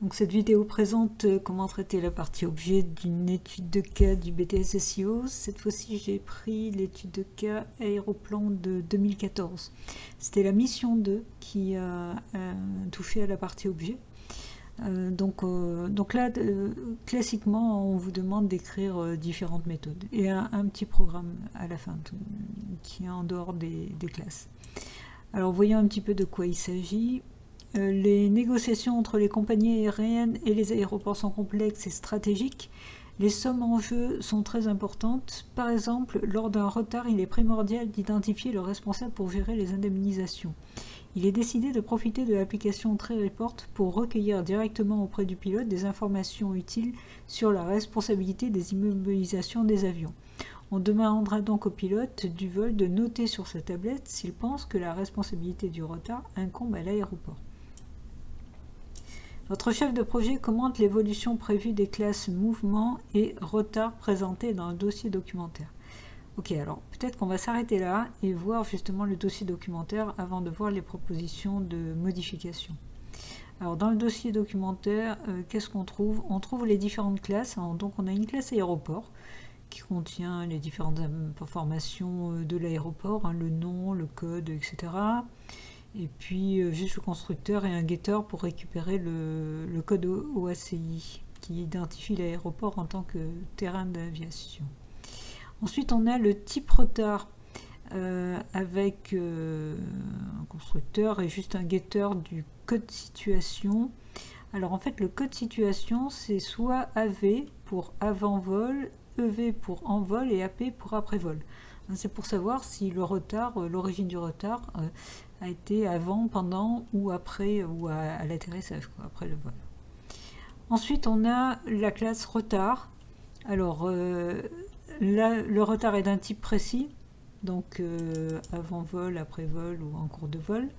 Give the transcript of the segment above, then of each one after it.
Donc cette vidéo présente comment traiter la partie objet d'une étude de cas du BTS SEO. Cette fois-ci, j'ai pris l'étude de cas aéroplan de 2014. C'était la mission 2 qui a touché à la partie objet. Donc là, classiquement, on vous demande d'écrire différentes méthodes et un petit programme à la fin qui est en dehors des classes. Alors voyons un petit peu de quoi il s'agit. Les négociations entre les compagnies aériennes et les aéroports sont complexes et stratégiques. Les sommes en jeu sont très importantes. Par exemple, lors d'un retard, il est primordial d'identifier le responsable pour gérer les indemnisations. Il est décidé de profiter de l'application TrayReport pour recueillir directement auprès du pilote des informations utiles sur la responsabilité des immobilisations des avions. On demandera donc au pilote du vol de noter sur sa tablette s'il pense que la responsabilité du retard incombe à l'aéroport. Votre chef de projet commente l'évolution prévue des classes mouvement et retard présentées dans le dossier documentaire. Ok, alors peut-être qu'on va s'arrêter là et voir justement le dossier documentaire avant de voir les propositions de modification. Alors dans le dossier documentaire, qu'est-ce qu'on trouve? On trouve les différentes classes. Alors, donc on a une classe aéroport qui contient les différentes informations de l'aéroport, le nom, le code, etc. Et puis juste le constructeur et un getter pour récupérer le code OACI qui identifie l'aéroport en tant que terrain d'aviation. Ensuite, on a le type retard avec un constructeur et juste un getter du code situation. Alors en fait, le code situation, c'est soit AV pour avant-vol, EV pour en-vol et AP pour après-vol. C'est pour savoir si le retard, l'origine du retard a été avant, pendant ou après ou à l'atterrissage, après le vol. Ensuite, on a la classe retard. Alors là, le retard est d'un type précis, donc avant vol, après vol ou en cours de vol.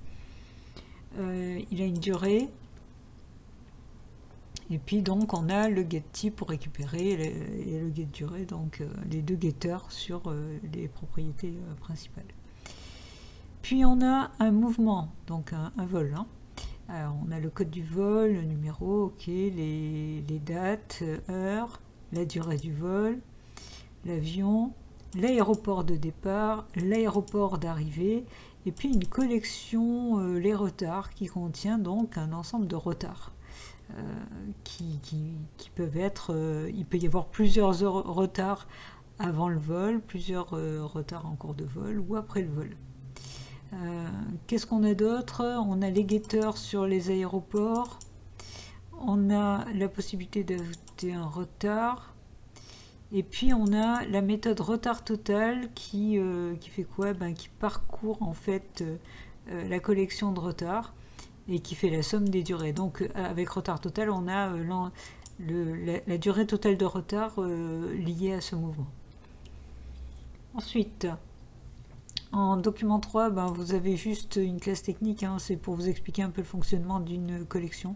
Il a une durée. Et puis donc on a le getType pour récupérer et le getDurée, donc les deux getters sur les propriétés principales. Puis on a un mouvement, donc un vol. Alors on a le code du vol, le numéro, ok, les dates, heures, la durée du vol, l'avion, l'aéroport de départ, l'aéroport d'arrivée, et puis une collection, les retards, qui contient donc un ensemble de retards. Qui peuvent être, il peut y avoir plusieurs retards avant le vol, plusieurs retards en cours de vol ou après le vol. Qu'est-ce qu'on a d'autre? On a les getters sur les aéroports, on a la possibilité d'ajouter un retard, et puis on a la méthode retard total qui fait quoi? Qui parcourt en fait la collection de retards et qui fait la somme des durées. Donc avec retard total, on a la durée totale de retard liée à ce mouvement. Ensuite, en document 3, vous avez juste une classe technique, c'est pour vous expliquer un peu le fonctionnement d'une collection.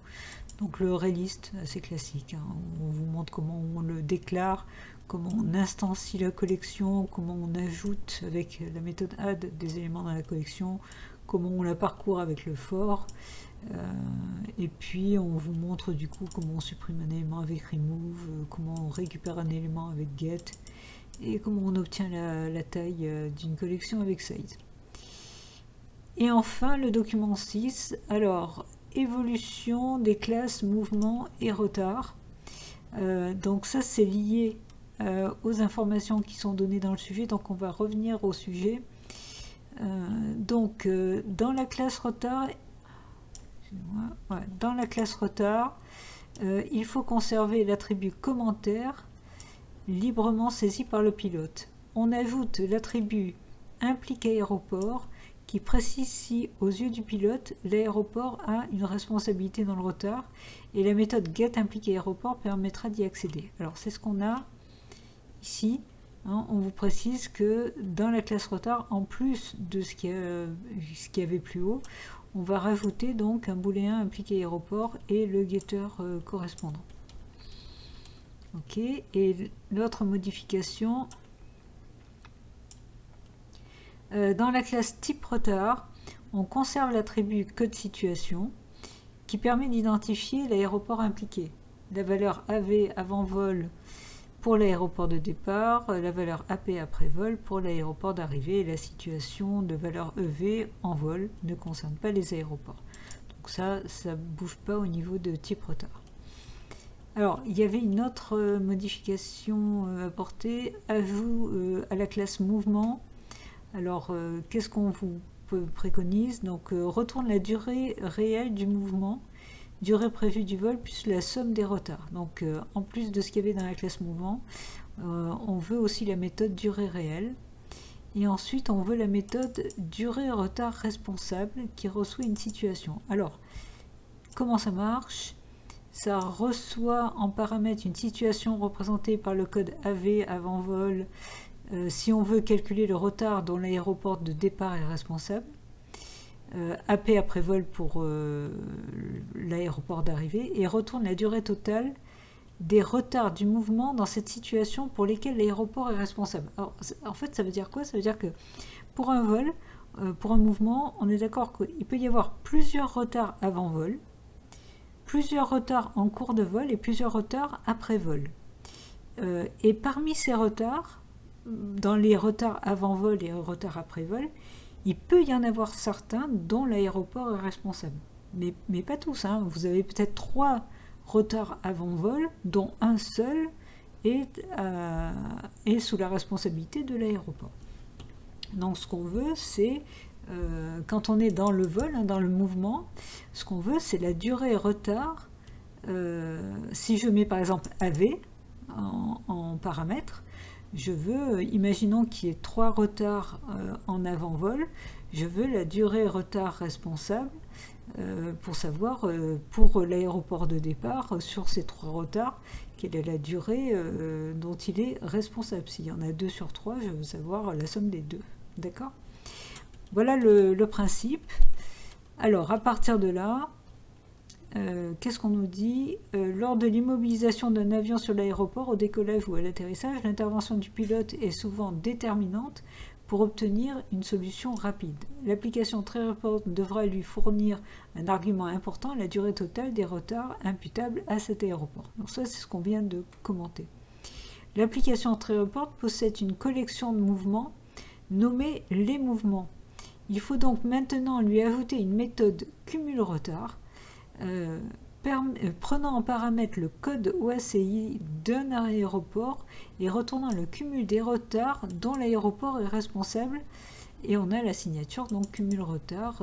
Donc le relist, assez classique, on vous montre comment on le déclare, comment on instancie la collection, comment on ajoute avec la méthode add des éléments dans la collection, comment on la parcourt avec le for, et puis on vous montre du coup comment on supprime un élément avec remove, comment on récupère un élément avec get, et comment on obtient la taille d'une collection avec size. Et enfin le document 6, alors évolution des classes mouvement et retard. Donc ça c'est lié aux informations qui sont données dans le sujet, donc on va revenir au sujet. Dans la classe retard, il faut conserver l'attribut commentaire librement saisi par le pilote. On ajoute l'attribut implique aéroport qui précise si, aux yeux du pilote, l'aéroport a une responsabilité dans le retard, et la méthode get implique aéroport permettra d'y accéder. Alors c'est ce qu'on a ici. On vous précise que dans la classe retard, en plus de ce qu'il y avait plus haut, on va rajouter donc un booléen impliqué aéroport et le getter correspondant. Ok, et l'autre modification, dans la classe type retard, on conserve l'attribut code situation qui permet d'identifier l'aéroport impliqué. La valeur AV avant vol pour l'aéroport de départ, la valeur AP après vol pour l'aéroport d'arrivée et la situation de valeur EV en vol ne concerne pas les aéroports. Donc ça ne bouge pas au niveau de type retard. Alors, il y avait une autre modification apportée, ajout à la classe mouvement. Alors, qu'est-ce qu'on vous préconise? Donc, retourne la durée réelle du mouvement, durée prévue du vol, plus la somme des retards. Donc, en plus de ce qu'il y avait dans la classe mouvement, on veut aussi la méthode durée réelle. Et ensuite, on veut la méthode durée retard responsable qui reçoit une situation. Alors, comment ça marche? Ça reçoit en paramètre une situation représentée par le code AV avant vol si on veut calculer le retard dont l'aéroport de départ est responsable, AP après vol pour l'aéroport d'arrivée, et retourne la durée totale des retards du mouvement dans cette situation pour lesquels l'aéroport est responsable. Alors, en fait, ça veut dire quoi? Ça veut dire que pour un vol, pour un mouvement, on est d'accord qu'il peut y avoir plusieurs retards avant vol, plusieurs retards en cours de vol et plusieurs retards après vol. Et parmi ces retards, dans les retards avant vol et retards après vol, il peut y en avoir certains dont l'aéroport est responsable. Mais pas tous. Hein. Vous avez peut-être 3 retards avant vol, dont un seul est sous la responsabilité de l'aéroport. Donc ce qu'on veut, c'est quand on est dans le vol, hein, dans le mouvement, ce qu'on veut, c'est la durée retard. Si je mets par exemple AV en paramètre, je veux, imaginons qu'il y ait 3 retards en avant-vol, je veux la durée retard responsable pour savoir, pour l'aéroport de départ, sur ces 3 retards, quelle est la durée dont il est responsable. S'il y en a 2 sur 3, je veux savoir la somme des 2. D'accord ? Voilà le principe. Alors, à partir de là, qu'est-ce qu'on nous dit? Lors de l'immobilisation d'un avion sur l'aéroport, au décollage ou à l'atterrissage, l'intervention du pilote est souvent déterminante pour obtenir une solution rapide. L'application TrainReport devra lui fournir un argument important, la durée totale des retards imputables à cet aéroport. Donc ça, c'est ce qu'on vient de commenter. L'application TrainReport possède une collection de mouvements nommée les mouvements. Il faut donc maintenant lui ajouter une méthode cumul-retard prenant en paramètre le code OACI d'un aéroport et retournant le cumul des retards dont l'aéroport est responsable, et on a la signature donc cumul retard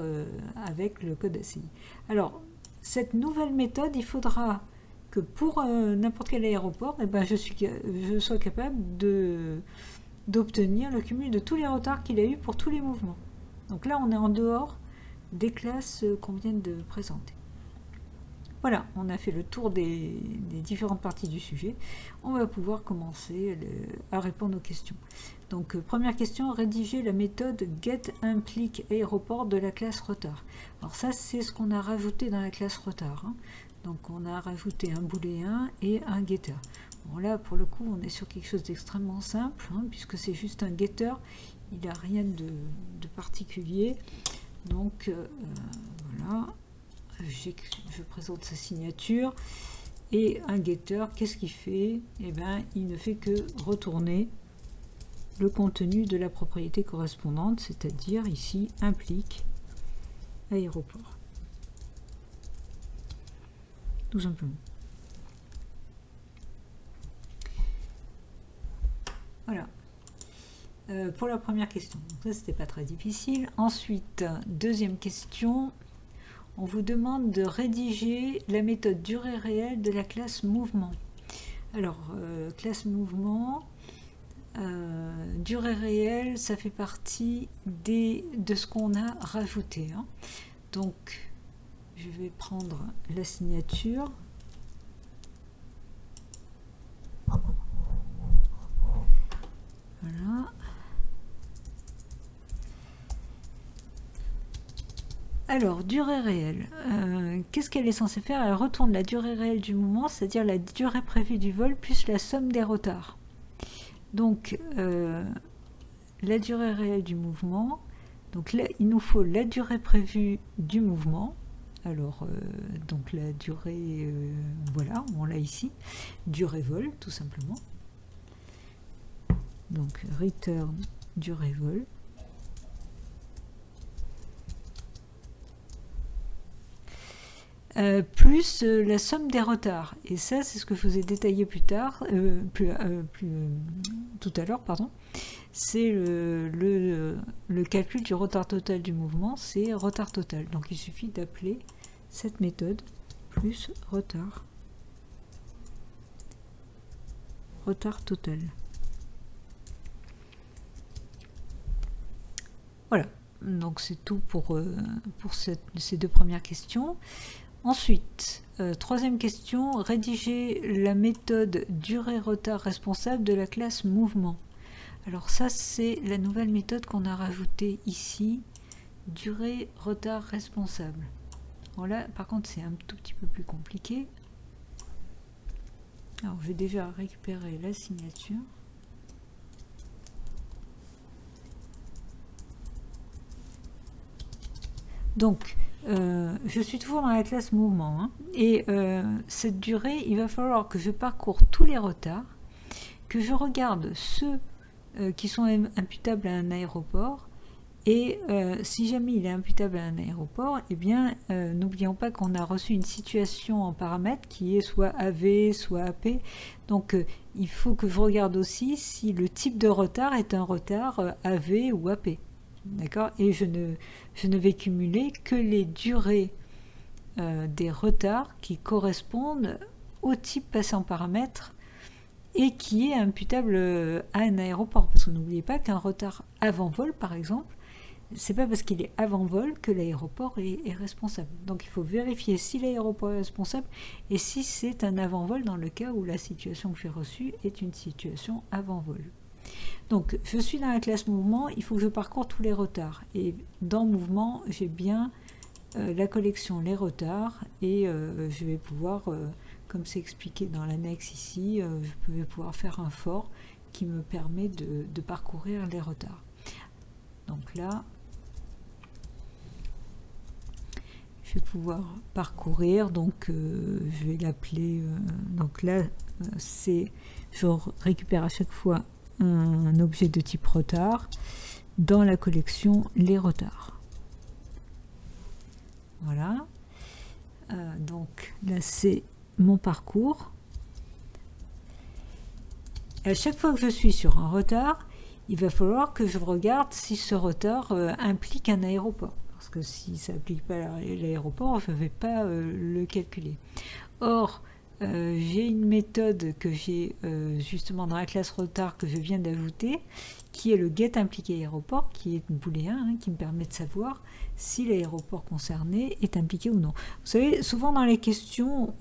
avec le code ACI. Alors cette nouvelle méthode, il faudra que pour n'importe quel aéroport, je sois capable d'obtenir le cumul de tous les retards qu'il a eu pour tous les mouvements. Donc là on est en dehors des classes qu'on vient de présenter. Voilà, on a fait le tour des différentes parties du sujet. On va pouvoir commencer à répondre aux questions. Donc, première question, rédiger la méthode getImpliqueAéroport de la classe retard. Alors ça, c'est ce qu'on a rajouté dans la classe retard. Hein. Donc, on a rajouté un booléen et un getter. Bon, là, pour le coup, on est sur quelque chose d'extrêmement simple, hein, puisque c'est juste un getter. Il n'a rien de particulier. Donc, voilà. Je présente sa signature, et un getter, qu'est-ce qu'il fait? Eh bien, il ne fait que retourner le contenu de la propriété correspondante, c'est-à-dire ici implique aéroport, tout simplement. Voilà pour la première question. Donc ça, c'était pas très difficile. Ensuite, deuxième question. On vous demande de rédiger la méthode durée réelle de la classe mouvement. Alors, classe mouvement, durée réelle, ça fait partie de ce qu'on a rajouté. Hein. Donc, je vais prendre la signature. Voilà. Alors, durée réelle, qu'est-ce qu'elle est censée faire? Elle retourne la durée réelle du mouvement, c'est-à-dire la durée prévue du vol plus la somme des retards. Donc, la durée réelle du mouvement, donc là, il nous faut la durée prévue du mouvement, Alors, donc la durée, voilà, on l'a ici, durée vol, tout simplement. Donc, return durée vol. Plus la somme des retards. Et ça, c'est ce que je vous ai détaillé plus tard, tout à l'heure, pardon. C'est le calcul du retard total du mouvement, c'est retard total. Donc il suffit d'appeler cette méthode plus retard total. Voilà, donc c'est tout pour ces deux premières questions. Ensuite, troisième question, rédiger la méthode durée-retard responsable de la classe mouvement. Alors ça, c'est la nouvelle méthode qu'on a rajoutée ici, durée-retard responsable. Bon là, par contre, c'est un tout petit peu plus compliqué. Alors, je vais déjà récupérer la signature. Donc, je suis toujours dans la classe mouvement, hein, et cette durée, il va falloir que je parcours tous les retards, que je regarde ceux qui sont imputables à un aéroport, et si jamais il est imputable à un aéroport, eh bien, n'oublions pas qu'on a reçu une situation en paramètres qui est soit AV, soit AP, donc il faut que je regarde aussi si le type de retard est un retard AV ou AP. D'accord? Et je ne vais cumuler que les durées des retards qui correspondent au type passé en paramètres et qui est imputable à un aéroport. Parce que n'oubliez pas qu'un retard avant vol, par exemple, c'est pas parce qu'il est avant vol que l'aéroport est responsable. Donc il faut vérifier si l'aéroport est responsable et si c'est un avant vol dans le cas où la situation que j'ai reçue est une situation avant vol. Donc, je suis dans la classe mouvement, il faut que je parcours tous les retards. Et dans mouvement, j'ai bien la collection les retards et je vais pouvoir, comme c'est expliqué dans l'annexe ici, je vais pouvoir faire un for qui me permet de parcourir les retards. Donc là, je vais pouvoir parcourir, donc je vais l'appeler, donc là, je récupère à chaque fois un objet de type retard dans la collection les retards. Voilà. Donc là c'est mon parcours. Et à chaque fois que je suis sur un retard, il va falloir que je regarde si ce retard implique un aéroport. Parce que si ça n'implique pas l'aéroport, je ne vais pas le calculer. Or, j'ai une méthode que j'ai justement dans la classe retard que je viens d'ajouter, qui est le get impliqué aéroport, qui est booléen, hein, qui me permet de savoir si l'aéroport concerné est impliqué ou non. Vous savez, souvent dans les questions,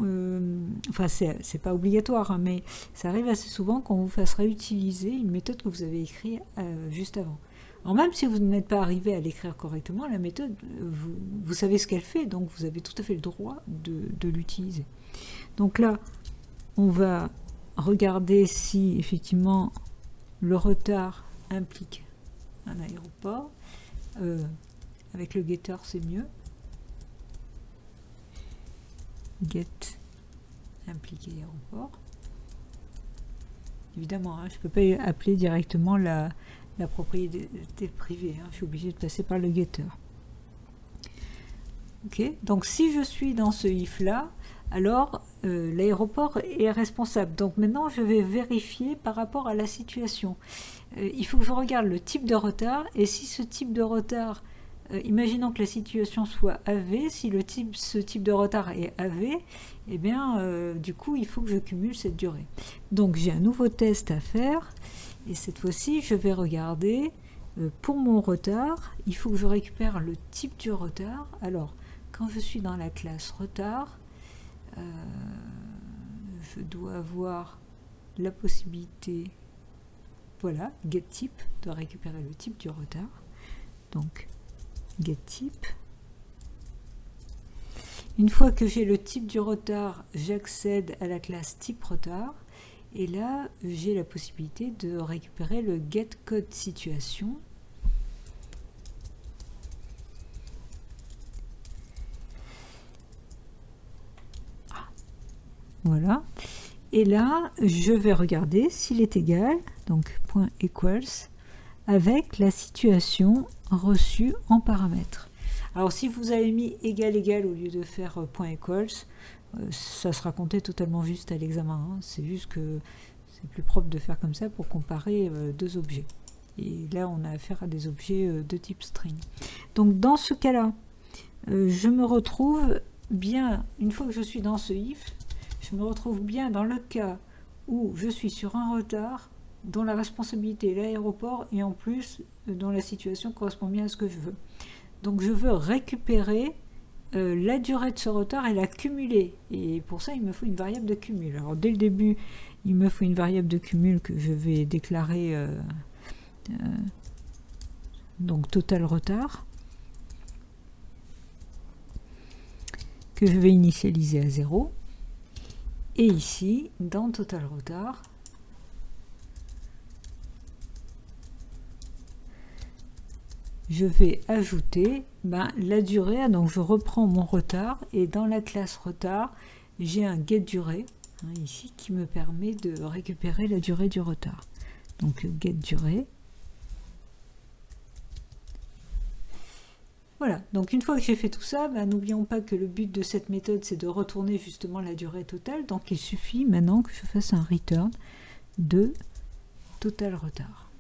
enfin c'est pas obligatoire, hein, mais ça arrive assez souvent qu'on vous fasse réutiliser une méthode que vous avez écrite juste avant. Alors même si vous n'êtes pas arrivé à l'écrire correctement, la méthode, vous savez ce qu'elle fait, donc vous avez tout à fait le droit de l'utiliser. Donc là, on va regarder si effectivement le retard implique un aéroport. Avec le getter, c'est mieux. Get impliqué aéroport. Évidemment, hein, je ne peux pas appeler directement la propriété privée. Hein, je suis obligé de passer par le getter. Ok, donc si je suis dans ce if là, alors l'aéroport est responsable. Donc maintenant, je vais vérifier par rapport à la situation. Il faut que je regarde le type de retard, et si ce type de retard, imaginons que la situation soit AV, si ce type de retard est AV, eh bien, du coup, il faut que je cumule cette durée. Donc j'ai un nouveau test à faire, et cette fois-ci, je vais regarder, pour mon retard, il faut que je récupère le type du retard. Alors, quand je suis dans la classe retard, je dois avoir la possibilité, voilà, getType, de récupérer le type du retard. Donc, getType. Une fois que j'ai le type du retard, j'accède à la classe type retard. Et là, j'ai la possibilité de récupérer le getCodeSituation. Voilà. Et là, je vais regarder s'il est égal, donc point equals, avec la situation reçue en paramètres. Alors si vous avez mis égal égal au lieu de faire point equals, ça sera compté totalement juste à l'examen. Hein. C'est juste que c'est plus propre de faire comme ça pour comparer deux objets. Et là, on a affaire à des objets de type string. Donc dans ce cas-là, je me retrouve bien, une fois que je suis dans ce if, je me retrouve bien dans le cas où je suis sur un retard dont la responsabilité est l'aéroport et en plus dont la situation correspond bien à ce que je veux. Donc je veux récupérer la durée de ce retard et la cumuler. Et pour ça, il me faut une variable de cumul. Alors dès le début, il me faut une variable de cumul que je vais déclarer donc total retard, que je vais initialiser à 0. Et ici, dans total retard, je vais ajouter la durée. Donc je reprends mon retard et dans la classe retard, j'ai un getDurée ici qui me permet de récupérer la durée du retard. Donc getDurée. Voilà, donc une fois que j'ai fait tout ça, n'oublions pas que le but de cette méthode, c'est de retourner justement la durée totale. Donc il suffit maintenant que je fasse un return de total retard.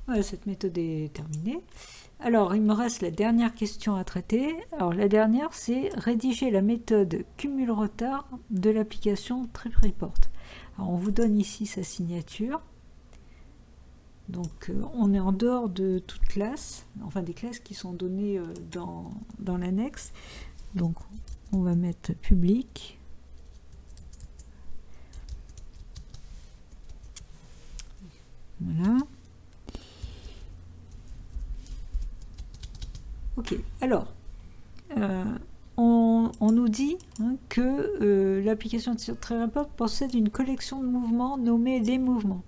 Voilà, cette méthode est terminée. Alors, il me reste la dernière question à traiter. Alors, la dernière, c'est rédiger la méthode cumul retard de l'application TripReport. Alors, on vous donne ici sa signature. Donc, on est en dehors de toute classe, enfin des classes qui sont données dans l'annexe. Donc, on va mettre public. Voilà. Ok, alors, on nous dit que l'application TripReport possède une collection de mouvements nommée les mouvements.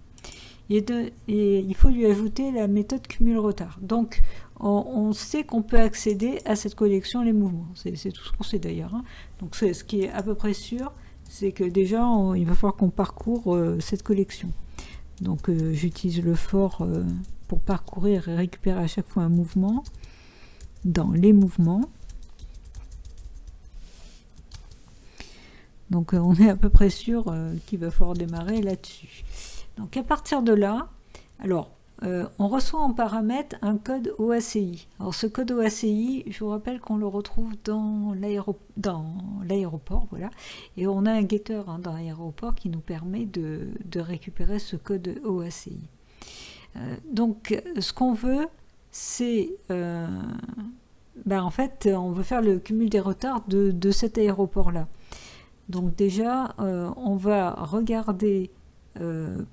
Et il faut lui ajouter la méthode cumul retard. Donc, on sait qu'on peut accéder à cette collection les mouvements. C'est tout ce qu'on sait d'ailleurs. Hein. Donc, ce qui est à peu près sûr, c'est que déjà, il va falloir qu'on parcourt cette collection. Donc, j'utilise le for pour parcourir et récupérer à chaque fois un mouvement dans les mouvements. Donc on est à peu près sûr qu'il va falloir démarrer là-dessus. Donc à partir de là, alors on reçoit en paramètre un code OACI. Alors ce code OACI, je vous rappelle qu'on le retrouve dans l'aéroport, voilà. Et on a un getter dans l'aéroport qui nous permet de récupérer ce code OACI. Donc ce qu'on veut, c'est en fait, on veut faire le cumul des retards de cet aéroport-là. Donc déjà, on va regarder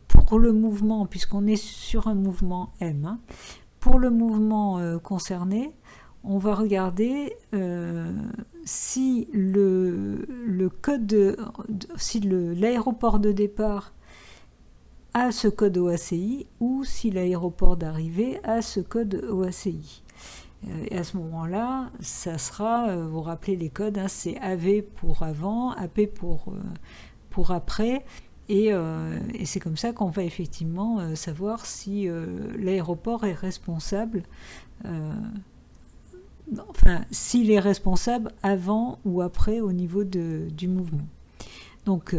pour le mouvement, puisqu'on est sur un mouvement M, pour le mouvement concerné, on va regarder si le code, si l'aéroport de départ a ce code OACI ou si l'aéroport d'arrivée a ce code OACI. Et à ce moment-là, ça sera, vous rappelez les codes, c'est AV pour avant, AP pour après, et c'est comme ça qu'on va effectivement savoir si l'aéroport est responsable, enfin, s'il est responsable avant ou après au niveau du mouvement. Donc,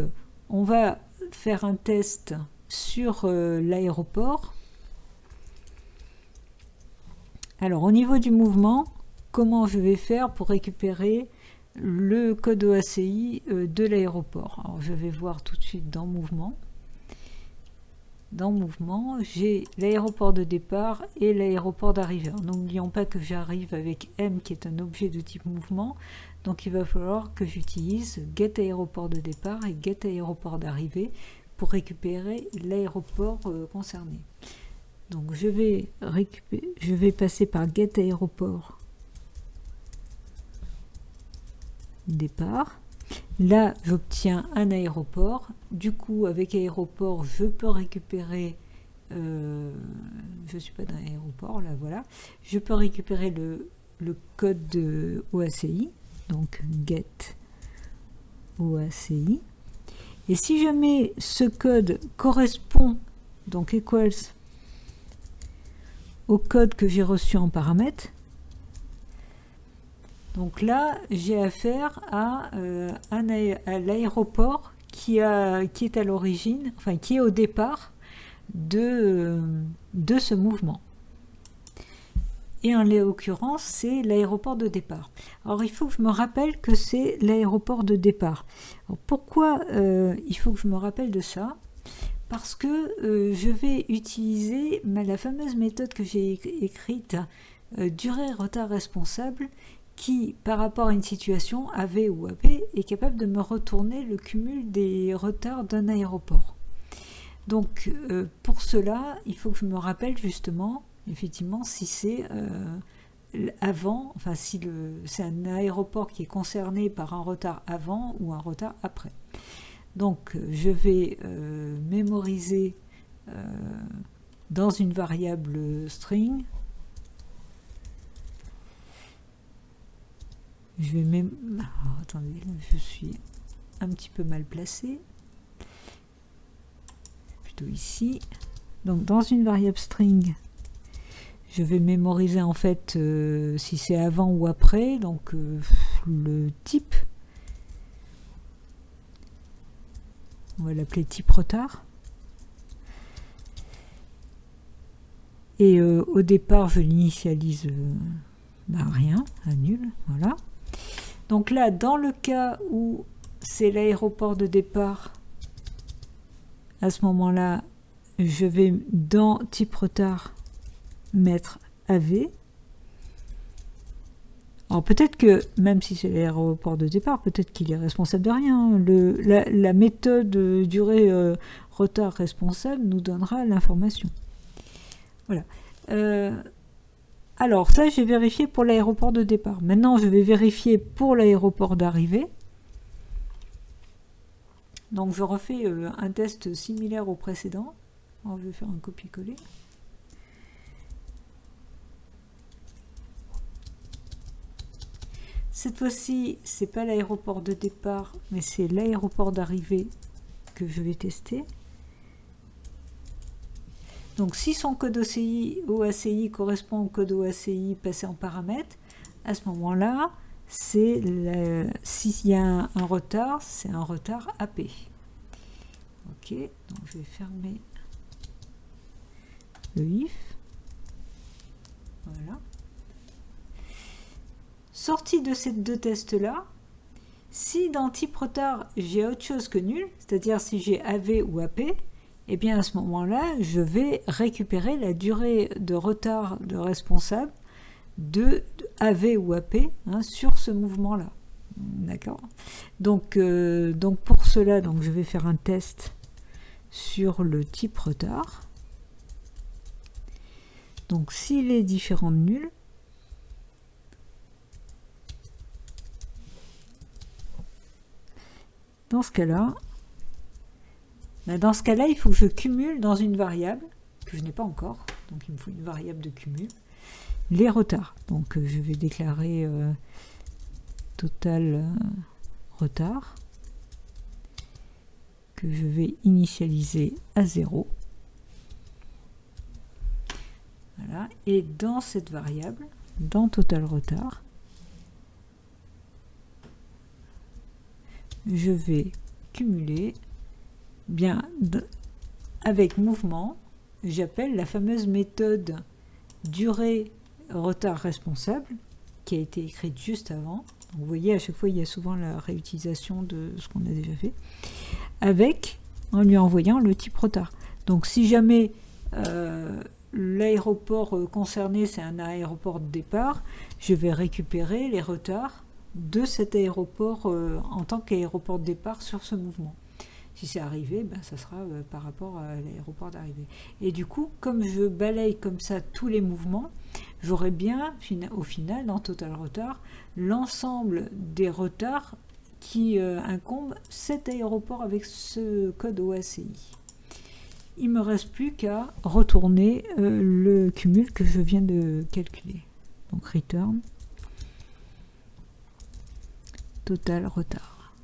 on va faire un test sur l'aéroport. Alors, au niveau du mouvement, comment je vais faire pour récupérer le code OACI de l'aéroport? Alors, je vais voir tout de suite dans Mouvement. Dans Mouvement, j'ai l'aéroport de départ et l'aéroport d'arrivée. N'oublions pas que j'arrive avec M qui est un objet de type mouvement. Donc, il va falloir que j'utilise getAéroport de départ et getAéroport d'arrivée pour récupérer l'aéroport concerné. Donc je vais passer par getAéroport départ. Là, j'obtiens un aéroport. Du coup, avec aéroport, je peux récupérer. Je ne suis pas dans l'aéroport, là, voilà. Je peux récupérer le code de OACI. Donc get OACI. Et si jamais ce code correspond, donc equals, au code que j'ai reçu en paramètre, donc là, j'ai affaire à l'aéroport qui est à l'origine, enfin qui est au départ de ce mouvement. Et en l'occurrence, c'est l'aéroport de départ. Alors, il faut que je me rappelle que c'est l'aéroport de départ. Alors, pourquoi il faut que je me rappelle de ça? Parce que je vais utiliser la fameuse méthode que j'ai écrite, durée retard responsable, qui, par rapport à une situation AV ou AP, est capable de me retourner le cumul des retards d'un aéroport. Donc, pour cela, il faut que je me rappelle justement, effectivement, si c'est avant, enfin, si c'est un aéroport qui est concerné par un retard avant ou un retard après. Donc, je vais mémoriser dans une variable string. Je vais même... Alors, attendez, je suis un petit peu mal placé. Plutôt ici. Donc, dans une variable string, je vais mémoriser en fait si c'est avant ou après, donc le type. On va l'appeler type retard. Et au départ, je l'initialise rien, à nul, voilà. Donc là, dans le cas où c'est l'aéroport de départ, à ce moment-là, je vais dans type retard mettre AV. Alors peut-être que, même si c'est l'aéroport de départ, peut-être qu'il est responsable de rien. La méthode durée retard responsable nous donnera l'information. Voilà. Alors ça, j'ai vérifié pour l'aéroport de départ. Maintenant, je vais vérifier pour l'aéroport d'arrivée. Donc je refais un test similaire au précédent. Alors, je vais faire un copier-coller. Cette fois-ci, c'est pas l'aéroport de départ, mais c'est l'aéroport d'arrivée que je vais tester. Donc si son code OACI correspond au code OACI passé en paramètre, à ce moment-là, s'il y a un retard, c'est un retard AP. Ok, donc je vais fermer le if. Voilà. Sortie de ces deux tests-là, si dans type retard, j'ai autre chose que nul, c'est-à-dire si j'ai AV ou AP, et bien à ce moment-là, je vais récupérer la durée de retard de responsable de AV ou AP sur ce mouvement-là. D'accord. Donc pour cela, je vais faire un test sur le type retard. Donc s'il est différent de nul, dans ce cas-là, il faut que je cumule dans une variable que je n'ai pas encore, donc il me faut une variable de cumul, les retards. Donc je vais déclarer total retard que je vais initialiser à 0. Voilà. Et dans cette variable, dans total retard, je vais cumuler bien avec mouvement, j'appelle la fameuse méthode durée retard responsable qui a été écrite juste avant. Donc, vous voyez, à chaque fois, il y a souvent la réutilisation de ce qu'on a déjà fait, en lui envoyant le type retard. Donc si jamais l'aéroport concerné, c'est un aéroport de départ, je vais récupérer les retards de cet aéroport en tant qu'aéroport de départ sur ce mouvement. Si c'est arrivé, ça sera par rapport à l'aéroport d'arrivée. Et du coup, comme je balaye comme ça tous les mouvements, j'aurai bien, au final, dans total retard, l'ensemble des retards qui incombent cet aéroport avec ce code OACI. Il ne me reste plus qu'à retourner le cumul que je viens de calculer. Donc return total retard.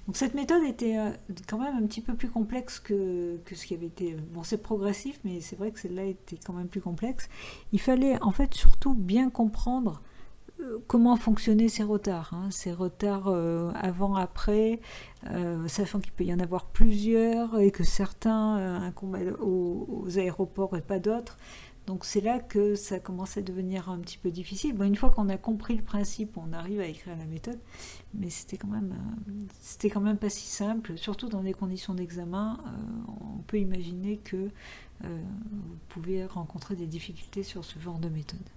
Donc cette méthode était quand même un petit peu plus complexe que ce qui avait été... Bon, c'est progressif, mais c'est vrai que celle-là était quand même plus complexe. Il fallait en fait surtout bien comprendre comment fonctionnaient ces retards. Ces retards avant, après, sachant qu'il peut y en avoir plusieurs et que certains incombent aux aéroports et pas d'autres. Donc c'est là que ça commence à devenir un petit peu difficile. Bon, une fois qu'on a compris le principe, on arrive à écrire la méthode, mais c'était quand même pas si simple, surtout dans les conditions d'examen. On peut imaginer que vous pouvez rencontrer des difficultés sur ce genre de méthode.